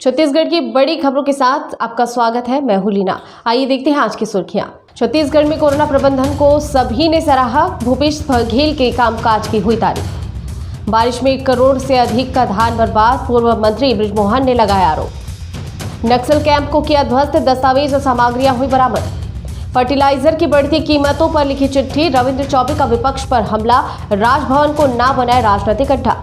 छत्तीसगढ़ की बड़ी खबरों के साथ आपका स्वागत है। मैं हूं लीना। आइए देखते हैं आज की सुर्खियां। छत्तीसगढ़ में कोरोना प्रबंधन को सभी ने सराहा। भूपेश बघेल के कामकाज की हुई तारीफ। बारिश में 1 करोड़ से अधिक का धान बर्बाद, पूर्व मंत्री बृजमोहन ने लगाया आरोप। नक्सल कैंप को किया ध्वस्त, दस्तावेज और सामग्रियां हुई बरामद। फर्टिलाइजर की बढ़ती कीमतों पर लिखी चिट्ठी, रविंद्र चौबे का विपक्ष पर हमला, राजभवन को ना बनाए राजनीतिक अड्डा।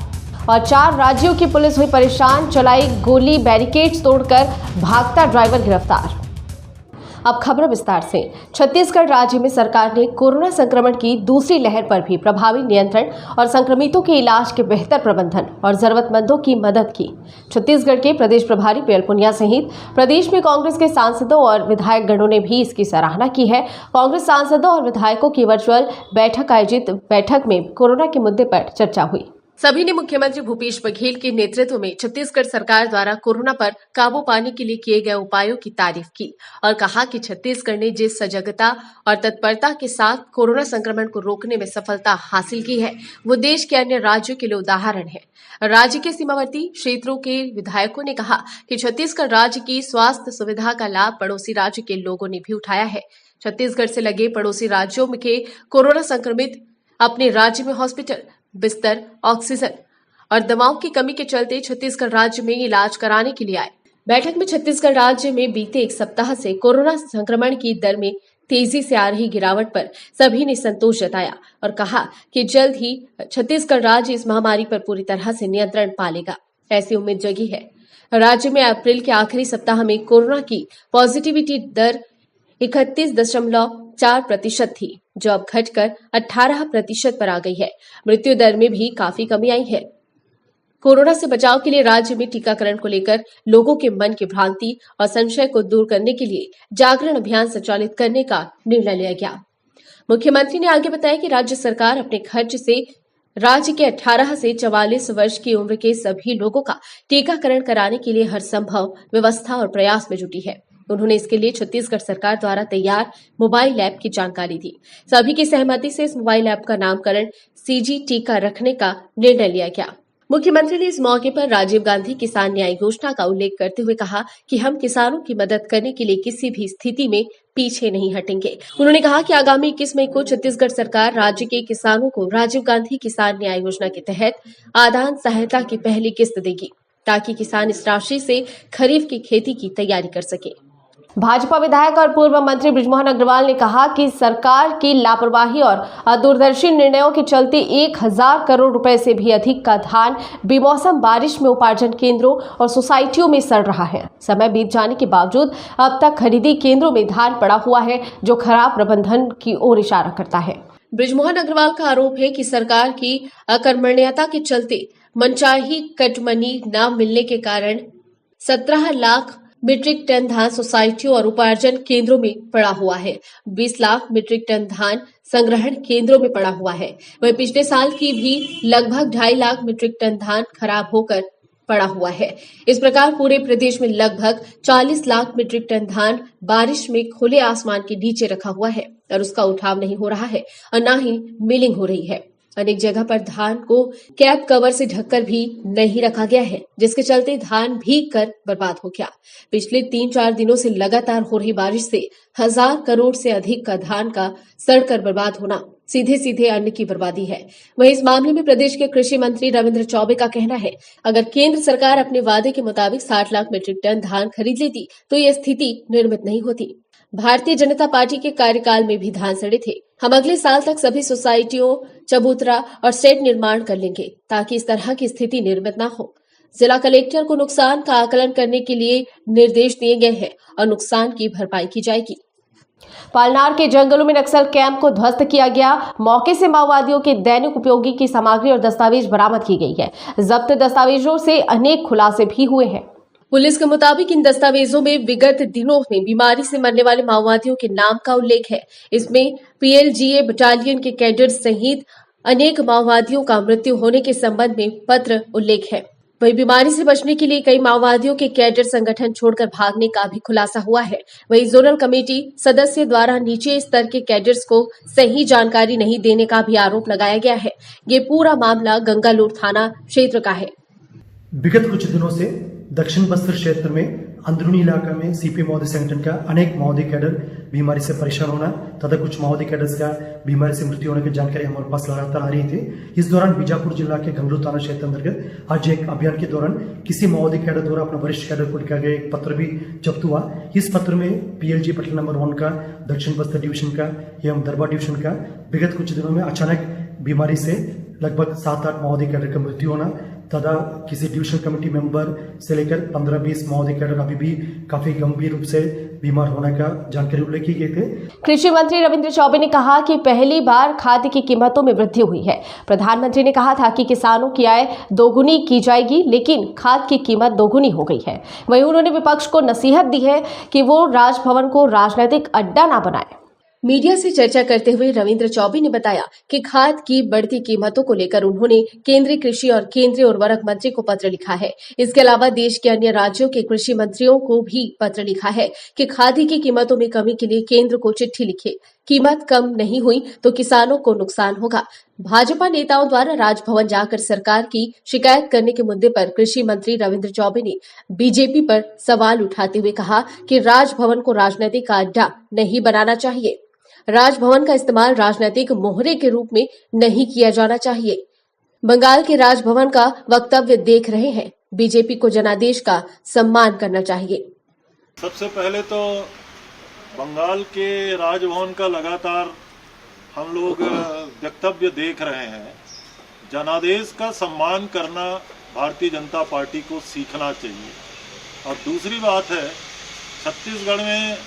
और 4 राज्यों की पुलिस हुई परेशान, चलाई गोली, बैरिकेड्स तोड़कर भागता ड्राइवर गिरफ्तार। अब खबर विस्तार से। छत्तीसगढ़ राज्य में सरकार ने कोरोना संक्रमण की दूसरी लहर पर भी प्रभावी नियंत्रण और संक्रमितों के इलाज के बेहतर प्रबंधन और जरूरतमंदों की मदद की। छत्तीसगढ़ के प्रदेश प्रभारी पीएल पुनिया सहित प्रदेश में कांग्रेस के सांसदों और विधायक गणों ने भी इसकी सराहना की है। कांग्रेस सांसदों और विधायकों की वर्चुअल बैठक में कोरोना के मुद्दे पर चर्चा हुई। सभी ने मुख्यमंत्री भूपेश बघेल के नेतृत्व में छत्तीसगढ़ सरकार द्वारा कोरोना पर काबू पाने के लिए किए गए उपायों की तारीफ की और कहा कि छत्तीसगढ़ ने जिस सजगता और तत्परता के साथ कोरोना संक्रमण को रोकने में सफलता हासिल की है, वो देश के अन्य राज्यों के लिए उदाहरण है। राज्य के सीमावर्ती क्षेत्रों के विधायकों ने कहा कि छत्तीसगढ़ राज्य की स्वास्थ्य सुविधा का लाभ पड़ोसी राज्य के लोगों ने भी उठाया है। छत्तीसगढ़ से लगे पड़ोसी राज्यों के कोरोना संक्रमित अपने राज्य में हॉस्पिटल, बिस्तर, ऑक्सीजन और दवाओं की कमी के चलते छत्तीसगढ़ राज्य में इलाज कराने के लिए आए। बैठक में छत्तीसगढ़ राज्य में बीते 1 सप्ताह से कोरोना संक्रमण की दर में तेजी से आ रही गिरावट पर सभी ने संतोष जताया और कहा कि जल्द ही छत्तीसगढ़ राज्य इस महामारी पर पूरी तरह से नियंत्रण पा लेगा, ऐसी उम्मीद जगी है। राज्य में अप्रैल के आखिरी सप्ताह में कोरोना की पॉजिटिविटी दर 31.4% थी, जो अब घटकर 18% पर आ गई है। मृत्यु दर में भी काफी कमी आई है। कोरोना से बचाव के लिए राज्य में टीकाकरण को लेकर लोगों के मन की भ्रांति और संशय को दूर करने के लिए जागरण अभियान संचालित करने का निर्णय लिया गया। मुख्यमंत्री ने आगे बताया कि राज्य सरकार अपने खर्च से राज्य के 18 से 44 वर्ष की उम्र के सभी लोगों का टीकाकरण कराने के लिए हर संभव व्यवस्था और प्रयास में जुटी है। उन्होंने इसके लिए छत्तीसगढ़ सरकार द्वारा तैयार मोबाइल ऐप की जानकारी दी। सभी की सहमति से इस मोबाइल ऐप का नामकरण सीजी टीका रखने का निर्णय लिया गया। मुख्यमंत्री ने इस मौके पर राजीव गांधी किसान न्याय योजना का उल्लेख करते हुए कहा कि हम किसानों की मदद करने के लिए किसी भी स्थिति में पीछे नहीं हटेंगे। उन्होंने कहा कि आगामी 21 मई को छत्तीसगढ़ सरकार राज्य के किसानों को राजीव गांधी किसान न्याय योजना के तहत आदान सहायता की पहली किस्त देगी, ताकि किसान इस राशि से खरीफ की खेती की तैयारी कर सके। भाजपा विधायक और पूर्व मंत्री बृजमोहन अग्रवाल ने कहा कि सरकार की लापरवाही और दूरदर्शी निर्णयों के चलते 1000 करोड़ रुपए से भी अधिक का धान बेमौसम बारिश में उपार्जन केंद्रों और सोसाइटियों में सड़ रहा है। समय बीत जाने के बावजूद अब तक खरीदी केंद्रों में धान पड़ा हुआ है, जो खराब प्रबंधन की ओर इशारा करता है। बृजमोहन अग्रवाल का आरोप है कि सरकार की अकर्मण्यता के चलते मनचाही कटमनी न मिलने के कारण 17 लाख मीट्रिक टन धान सोसाइटियों और उपार्जन केंद्रों में पड़ा हुआ है। 20 लाख मीट्रिक टन धान संग्रहण केंद्रों में पड़ा हुआ है। वहीं पिछले साल की भी लगभग 2.5 लाख मीट्रिक टन धान खराब होकर पड़ा हुआ है। इस प्रकार पूरे प्रदेश में लगभग 40 लाख मीट्रिक टन धान बारिश में खुले आसमान के नीचे रखा हुआ है और उसका उठाव नहीं हो रहा है और न ही मिलिंग हो रही है। अनेक जगह पर धान को कैप कवर से ढककर भी नहीं रखा गया है, जिसके चलते धान भीग कर बर्बाद हो गया। पिछले 3-4 दिनों से लगातार हो रही बारिश से 1000 करोड़ से अधिक का धान का सड़कर बर्बाद होना सीधे सीधे अन्न की बर्बादी है। वहीं इस मामले में प्रदेश के कृषि मंत्री रविंद्र चौबे का कहना है, अगर केंद्र सरकार अपने वादे के मुताबिक 60 लाख मीट्रिक टन धान खरीद लेती तो यह स्थिति निर्मित नहीं होती। भारतीय जनता पार्टी के कार्यकाल में भी धान सड़े थे। हम अगले साल तक सभी सोसाइटियों, चबूतरा और शेड निर्माण कर लेंगे, ताकि इस तरह की स्थिति निर्मित न हो। जिला कलेक्टर को नुकसान का आकलन करने के लिए निर्देश दिए गए हैं और नुकसान की भरपाई की जाएगी। पालनार के जंगलों में नक्सल कैंप को ध्वस्त किया गया। मौके से माओवादियों के दैनिक उपयोगी की सामग्री और दस्तावेज बरामद की गई है। जब्त दस्तावेजों से अनेक खुलासे भी हुए हैं। पुलिस के मुताबिक इन दस्तावेजों में विगत दिनों में बीमारी से मरने वाले माओवादियों के नाम का उल्लेख है। इसमें पीएलजीए बटालियन के कैडर सहित अनेक माओवादियों का मृत्यु होने के संबंध में पत्र उल्लेख है। वहीं बीमारी से बचने के लिए कई माओवादियों के कैडर संगठन छोड़कर भागने का भी खुलासा हुआ है। वहीं जोनल कमेटी सदस्य द्वारा नीचे स्तर के कैडर्स को सही जानकारी नहीं देने का भी आरोप लगाया गया है। ये पूरा मामला गंगालूर थाना क्षेत्र का है। विगत कुछ दिनों से दक्षिण बस्तर क्षेत्र में अंदरूनी इलाका में सीपी महोदय संगठन का अनेक महोदय कैडर बीमारी से परेशान होना तथा कुछ महोदय कैडर्स का बीमारी से मृत्यु होने की जानकारी हमारे पास लगातार आ रही थी। इस दौरान बीजापुर जिला के गंगलू थाना क्षेत्र अंतर्गत आज एक अभियान के दौरान किसी महोदय कैडर द्वारा अपना वरिष्ठ कैडर को लिखा गया एक पत्र भी जब्त हुआ। इस पत्र में पीएलजी पटल नंबर 1 का, दक्षिण बस्तर डिवीजन का एवं दरबा डिवीजन का विगत कुछ दिनों में अचानक बीमारी से लगभग 7-8 महोदय कैडर का मृत्यु होना तथा किसी डिविजन कमेटी मेंबर से लेकर 15-20 महोदय कैडर अभी भी काफी गंभीर रूप से बीमार होने का जानकारी उल्लेख की गई थे। कृषि मंत्री रविंद्र चौबे ने कहा कि पहली बार खाद्य की कीमतों में वृद्धि हुई है। प्रधानमंत्री ने कहा था कि किसानों की आय दोगुनी की जाएगी, लेकिन खाद की कीमत दोगुनी हो गई है। वहीं उन्होंने विपक्ष को नसीहत दी है कि वो राजभवन को राजनीतिक अड्डा न बनाए। मीडिया से चर्चा करते हुए रविंद्र चौबे ने बताया कि खाद की बढ़ती कीमतों को लेकर उन्होंने केंद्रीय कृषि और केंद्रीय उर्वरक मंत्री को पत्र लिखा है। इसके अलावा देश के अन्य राज्यों के कृषि मंत्रियों को भी पत्र लिखा है कि खादी की कीमतों में कमी के लिए केंद्र को चिट्ठी लिखे। कीमत कम नहीं हुई तो किसानों को नुकसान होगा। भाजपा नेताओं द्वारा राजभवन जाकर सरकार की शिकायत करने के मुद्दे पर कृषि मंत्री रविंद्र चौबे ने बीजेपी पर सवाल उठाते हुए कहा कि राजभवन को राजनीतिक का अड्डा नहीं बनाना चाहिए। राजभवन का इस्तेमाल राजनीतिक मोहरे के रूप में नहीं किया जाना चाहिए। बंगाल के राजभवन का वक्तव्य देख रहे हैं, बीजेपी को जनादेश का सम्मान करना चाहिए। सबसे पहले तो बंगाल के राजभवन का लगातार हम लोग वक्तव्य देख रहे हैं। जनादेश का सम्मान करना भारतीय जनता पार्टी को सीखना चाहिए। और दूसरी बात है, छत्तीसगढ़ में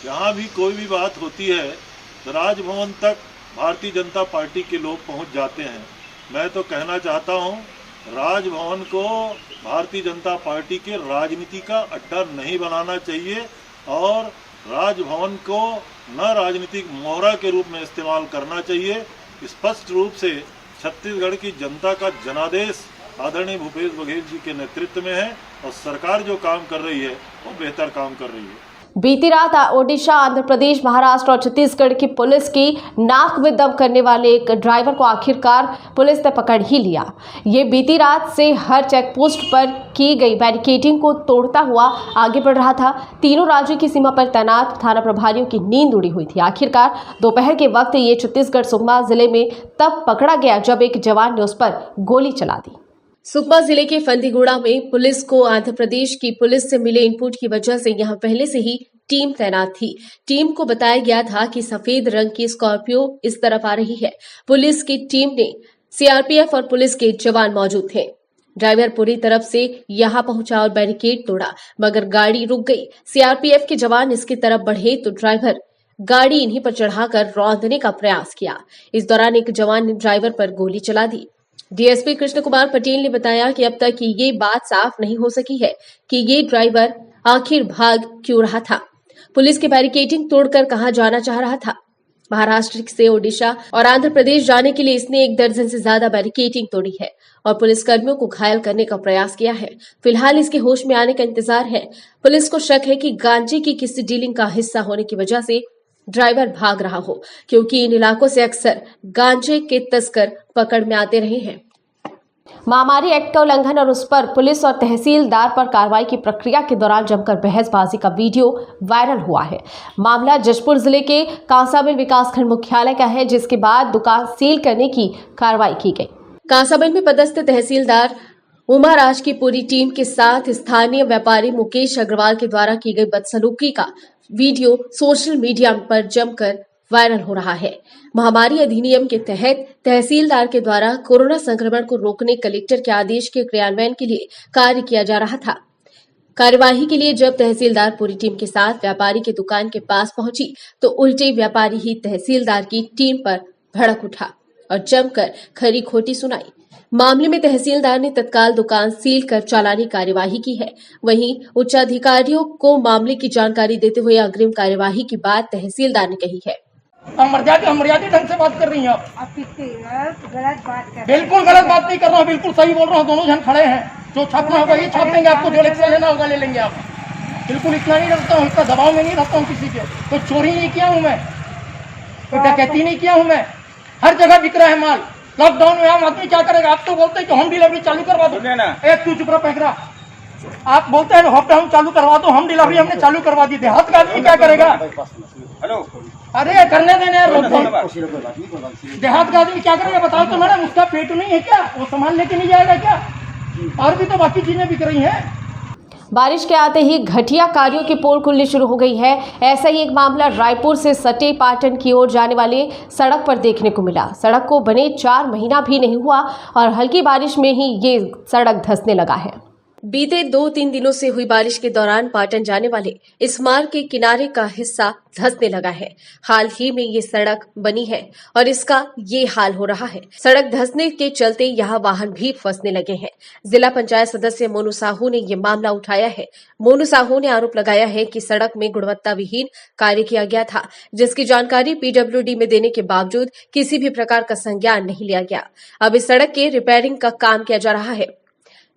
जहाँ भी कोई भी बात होती है तो राजभवन तक भारतीय जनता पार्टी के लोग पहुंच जाते हैं। मैं तो कहना चाहता हूं, राजभवन को भारतीय जनता पार्टी के राजनीति का अड्डा नहीं बनाना चाहिए और राजभवन को न राजनीतिक मोहरा के रूप में इस्तेमाल करना चाहिए। स्पष्ट रूप से छत्तीसगढ़ की जनता का जनादेश आदरणीय भूपेश बघेल जी के नेतृत्व में है और सरकार जो काम कर रही है वो बेहतर काम कर रही है। बीती रात ओडिशा, आंध्र प्रदेश, महाराष्ट्र और छत्तीसगढ़ की पुलिस की नाक में दम करने वाले एक ड्राइवर को आखिरकार पुलिस ने पकड़ ही लिया। ये बीती रात से हर चेक पोस्ट पर की गई बैरिकेडिंग को तोड़ता हुआ आगे बढ़ रहा था। तीनों राज्यों की सीमा पर तैनात थाना प्रभारियों की नींद उड़ी हुई थी। आखिरकार दोपहर के वक्त ये छत्तीसगढ़ सुकमा जिले में तब पकड़ा गया जब एक जवान ने उस पर गोली चला दी। सुकमा जिले के फंदीगुड़ा में पुलिस को आंध्र प्रदेश की पुलिस से मिले इनपुट की वजह से यहां पहले से ही टीम तैनात थी। टीम को बताया गया था कि सफेद रंग की स्कॉर्पियो इस तरफ आ रही है। पुलिस की टीम में सीआरपीएफ और पुलिस के जवान मौजूद थे। ड्राइवर पूरी तरफ से यहां पहुंचा और बैरिकेड तोड़ा, मगर गाड़ी रुक गई। सीआरपीएफ के जवान इसकी तरफ बढ़े तो ड्राइवर गाड़ी इन्हीं पर चढ़ाकर रौंदने का प्रयास किया। इस दौरान एक जवान ने ड्राइवर पर गोली चला दी। डीएसपी कृष्ण कुमार पटेल ने बताया कि अब तक ये बात साफ नहीं हो सकी है कि ये ड्राइवर आखिर भाग क्यों रहा था, पुलिस की बैरिकेडिंग तोड़कर कहां जाना चाह रहा था। महाराष्ट्र से ओडिशा और आंध्र प्रदेश जाने के लिए इसने 1 दर्जन से ज्यादा बैरिकेडिंग तोड़ी है और पुलिसकर्मियों को घायल करने का प्रयास किया है। फिलहाल इसके होश में आने का इंतजार है। पुलिस को शक है कि गांजे की किसी डीलिंग का हिस्सा होने की वजह से ड्राइवर भाग रहा हो, क्योंकि इन इलाकों से अक्सर गांजे के तस्कर पकड़ में आते रहे हैं। महामारी एक्ट का उल्लंघन और उस पर पुलिस और तहसीलदार पर कार्रवाई की प्रक्रिया के दौरान जमकर बहसबाजी का वीडियो वायरल हुआ है। मामला जशपुर जिले के कांसाबेल विकासखंड मुख्यालय का है, जिसके बाद दुकान सील करने की कार्रवाई की गई। कांसाबेल में पदस्थ तहसीलदार उमा राज की पूरी टीम के साथ स्थानीय व्यापारी मुकेश अग्रवाल के द्वारा की गई बदसलूकी का वीडियो सोशल मीडिया पर जमकर वायरल हो रहा है। महामारी अधिनियम के तहत तहसीलदार के द्वारा कोरोना संक्रमण को रोकने कलेक्टर के आदेश के क्रियान्वयन के लिए कार्य किया जा रहा था। कार्यवाही के लिए जब तहसीलदार पूरी टीम के साथ व्यापारी की दुकान के पास पहुंची तो उल्टे व्यापारी ही तहसीलदार की टीम पर भड़क उठा और जमकर खरी खोटी सुनाई। मामले में तहसीलदार ने तत्काल दुकान सील कर चालानी कार्यवाही की है। वहीं उच्चाधिकारियों को मामले की जानकारी देते हुए अग्रिम कार्यवाही की बात तहसीलदार ने कही है। मर्यादित ढंग से बात कर रही हैं आप गलत बात कर। बिल्कुल गलत बात नहीं कर रहा हूँ, बिल्कुल सही बोल रहा हूँ। दोनों जन खड़े हैं, जो छापना होगा ये छाप देंगे, आपको जो इलेक्शन लेना होगा ले लेंगे आप। बिल्कुल इतना नहीं रखता हूँ, इतना दबाव में नहीं रखता हूँ किसी के। कोई चोरी नहीं किया हूँ मैं, कोई डकैती नहीं किया हूँ मैं। हर जगह बिक रहा है माल। लॉकडाउन में आम आदमी क्या करेगा? आप तो बोलते हैं कि होम डिलीवरी चालू करवा दो। एक तू चुप रहा, आप बोलते हैं लॉकडाउन चालू करवा दो, हम डिलीवरी हमने चालू करवा दी, देहात का आदमी क्या करेगा? अरे करने देने यार, देहात का आदमी क्या करेगा बताओ तो मैडम, उसका पेट नहीं है क्या? वो सामान लेके नहीं जाएगा क्या? और भी तो बाकी चीजें बिक रही हैं। बारिश के आते ही घटिया कार्यों की पोल खुलनी शुरू हो गई है। ऐसा ही एक मामला रायपुर से सटे पाटन की ओर जाने वाले सड़क पर देखने को मिला। सड़क को बने 4 महीना भी नहीं हुआ और हल्की बारिश में ही ये सड़क धंसने लगा है। बीते 2-3 दिनों से हुई बारिश के दौरान पाटन जाने वाले इस मार्ग के किनारे का हिस्सा धंसने लगा है। हाल ही में ये सड़क बनी है और इसका ये हाल हो रहा है। सड़क धंसने के चलते यहाँ वाहन भी फंसने लगे हैं। जिला पंचायत सदस्य मोनू साहू ने ये मामला उठाया है। मोनू साहू ने आरोप लगाया है कि सड़क में गुणवत्ता विहीन कार्य किया गया था, जिसकी जानकारी पीडब्ल्यूडी में देने के बावजूद किसी भी प्रकार का संज्ञान नहीं लिया गया। अब इस सड़क के रिपेयरिंग का काम किया जा रहा है।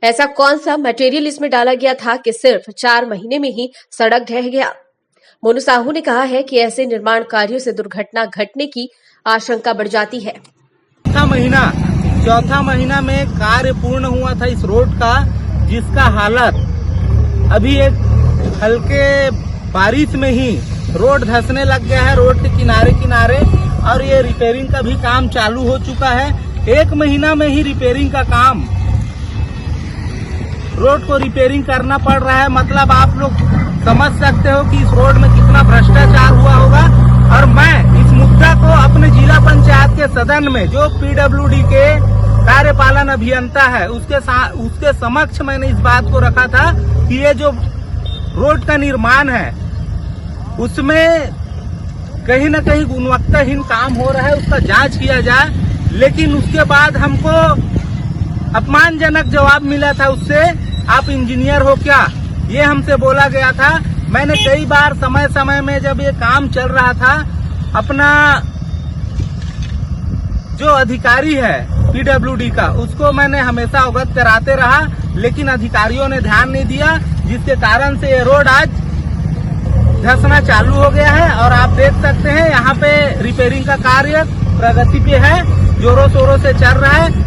ऐसा कौन सा मटेरियल इसमें डाला गया था कि सिर्फ 4 महीने में ही सड़क ढह गया? मोनू साहू ने कहा है कि ऐसे निर्माण कार्यों से दुर्घटना घटने की आशंका बढ़ जाती है। चौथा महीना में कार्य पूर्ण हुआ था इस रोड का, जिसका हालत अभी एक हल्के बारिश में ही रोड धंसने लग गया है, रोड के किनारे किनारे, और ये रिपेयरिंग का भी काम चालू हो चुका है। 1 महीना में ही रिपेयरिंग का काम, रोड को रिपेयरिंग करना पड़ रहा है। मतलब आप लोग समझ सकते हो कि इस रोड में कितना भ्रष्टाचार हुआ होगा। और मैं इस मुद्दा को अपने जिला पंचायत के सदन में, जो पीडब्ल्यूडी के कार्यपालन अभियंता है, उसके समक्ष मैंने इस बात को रखा था कि ये जो रोड का निर्माण है उसमें कहीं न कहीं गुणवत्ताहीन काम हो रहा है, उसका जांच किया जाए। लेकिन उसके बाद हमको अपमानजनक जवाब मिला था उससे, आप इंजीनियर हो क्या, ये हमसे बोला गया था। मैंने कई बार समय समय में जब ये काम चल रहा था, अपना जो अधिकारी है पीडब्ल्यूडी का, उसको मैंने हमेशा अवगत कराते रहा, लेकिन अधिकारियों ने ध्यान नहीं दिया, जिसके कारण से ये रोड आज धंसना चालू हो गया है। और आप देख सकते हैं यहाँ पे रिपेयरिंग का कार्य प्रगति पे है, जोरों शोरों से चल रहा है।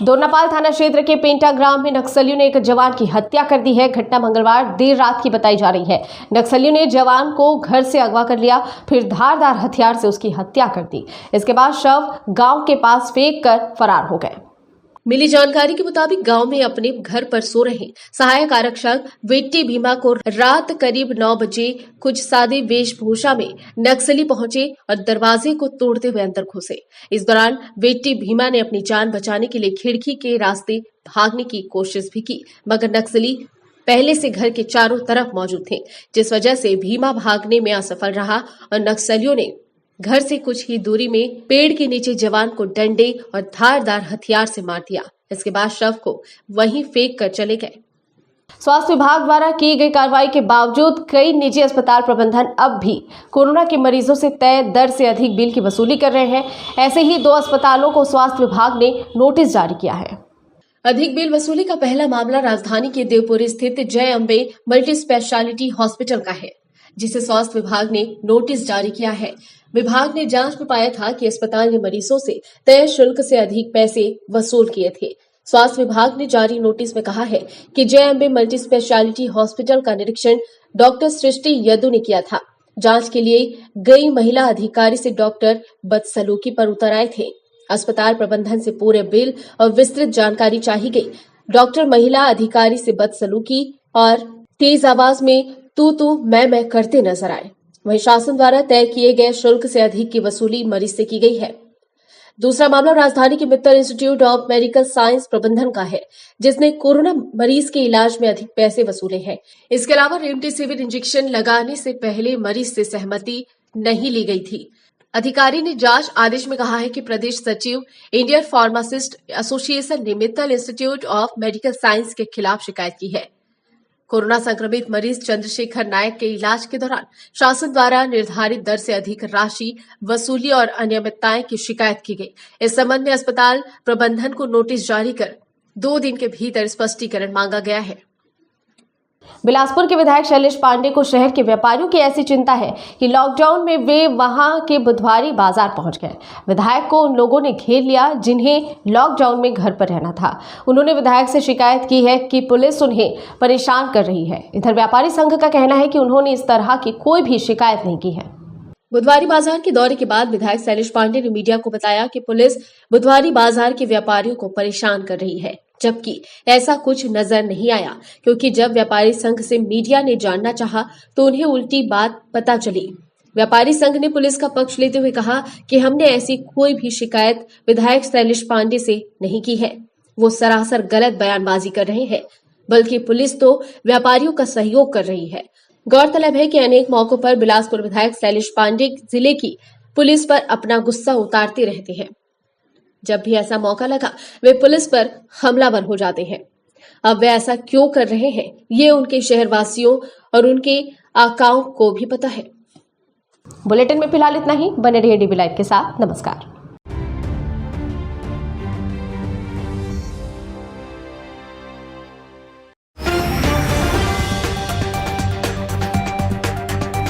दोरनापाल थाना क्षेत्र के पेंटा ग्राम में नक्सलियों ने एक जवान की हत्या कर दी है। घटना मंगलवार देर रात की बताई जा रही है। नक्सलियों ने जवान को घर से अगवा कर लिया, फिर धारदार हथियार से उसकी हत्या कर दी। इसके बाद शव गांव के पास फेंक कर फरार हो गए। मिली जानकारी के मुताबिक गांव में अपने घर पर सो रहे सहायक आरक्षक वेट्टी भीमा को रात करीब 9 बजे कुछ सादे वेशभूषा में नक्सली पहुंचे और दरवाजे को तोड़ते हुए अंदर घुसे। इस दौरान वेट्टी भीमा ने अपनी जान बचाने के लिए खिड़की के रास्ते भागने की कोशिश भी की, मगर नक्सली पहले से घर के चारों तरफ मौजूद थे, जिस वजह से भीमा भागने में असफल रहा और नक्सलियों ने घर से कुछ ही दूरी में पेड़ के नीचे जवान को डंडे और धारदार हथियार से मार दिया। इसके बाद शव को वहीं फेंक कर चले गए। स्वास्थ्य विभाग द्वारा की गई कार्रवाई के बावजूद कई निजी अस्पताल प्रबंधन अब भी कोरोना के मरीजों से तय दर से अधिक बिल की वसूली कर रहे हैं। ऐसे ही 2 अस्पतालों को स्वास्थ्य विभाग ने नोटिस जारी किया है। अधिक बिल वसूली का पहला मामला राजधानी के देवपुरी स्थित जय अम्बे मल्टी स्पेशलिटी हॉस्पिटल का है, जिसे स्वास्थ्य विभाग ने नोटिस जारी किया है। विभाग ने जांच में पाया था कि अस्पताल ने मरीजों से तय शुल्क से अधिक पैसे वसूल किए थे। स्वास्थ्य विभाग ने जारी नोटिस में कहा है कि जय अम्बे मल्टी स्पेशलिटी हॉस्पिटल का निरीक्षण डॉक्टर सृष्टि यदु ने किया था। जांच के लिए गई महिला अधिकारी से डॉक्टर बदसलूकी पर उतर आए थे। अस्पताल प्रबंधन से पूरे बिल और विस्तृत जानकारी चाही गई। डॉक्टर महिला अधिकारी से बदसलूकी और तेज आवाज में तू मैं करते नजर आए। वहीं शासन द्वारा तय किए गए शुल्क से अधिक की वसूली मरीज से की गई है। दूसरा मामला राजधानी के Mittal institute of medical science प्रबंधन का है, जिसने कोरोना मरीज के इलाज में अधिक पैसे वसूले हैं। इसके अलावा रेमडेसिविर इंजेक्शन लगाने से पहले मरीज से सहमति नहीं ली गई थी। अधिकारी ने जांच आदेश में कहा है कि प्रदेश सचिव इंडियन फार्मासिस्ट एसोसिएशन ने Mittal institute of medical science के खिलाफ शिकायत की है। कोरोना संक्रमित मरीज चंद्रशेखर नायक के इलाज के दौरान शासन द्वारा निर्धारित दर से अधिक राशि वसूली और अनियमितताएं की शिकायत की गई। इस संबंध में अस्पताल प्रबंधन को नोटिस जारी कर 2 दिन के भीतर स्पष्टीकरण मांगा गया है। बिलासपुर के विधायक शैलेश पांडे को शहर के व्यापारियों की ऐसी चिंता है कि लॉकडाउन में वे वहां के बुधवारी बाजार पहुंच गए। विधायक को उन लोगों ने घेर लिया जिन्हें लॉकडाउन में घर पर रहना था। उन्होंने विधायक से शिकायत की है कि पुलिस उन्हें परेशान कर रही है। इधर व्यापारी संघ का कहना है कि उन्होंने इस तरह की कोई भी शिकायत नहीं की है। बुधवारी बाजार के दौरे के बाद विधायक शैलेश पांडे ने मीडिया को बताया कि पुलिस बुधवारी बाजार के व्यापारियों को परेशान कर रही है, जबकि ऐसा कुछ नजर नहीं आया, क्योंकि जब व्यापारी संघ से मीडिया ने जानना चाहा तो उन्हें उल्टी बात पता चली। व्यापारी संघ ने पुलिस का पक्ष लेते हुए कहा कि हमने ऐसी कोई भी शिकायत विधायक शैलेश पांडे से नहीं की है। वो सरासर गलत बयानबाजी कर रहे हैं, बल्कि पुलिस तो व्यापारियों का सहयोग कर रही है। गौरतलब है कि अनेक मौकों पर बिलासपुर विधायक शैलेश पांडे जिले की पुलिस पर अपना गुस्सा उतारते रहते हैं। जब भी ऐसा मौका लगा वे पुलिस पर हमलावर हो जाते हैं। अब वे ऐसा क्यों कर रहे हैं, ये उनके शहरवासियों और उनके आकाओं को भी पता है। बुलेटिन में फिलहाल इतना ही। बने रहिए डीबी लाइव के साथ। नमस्कार।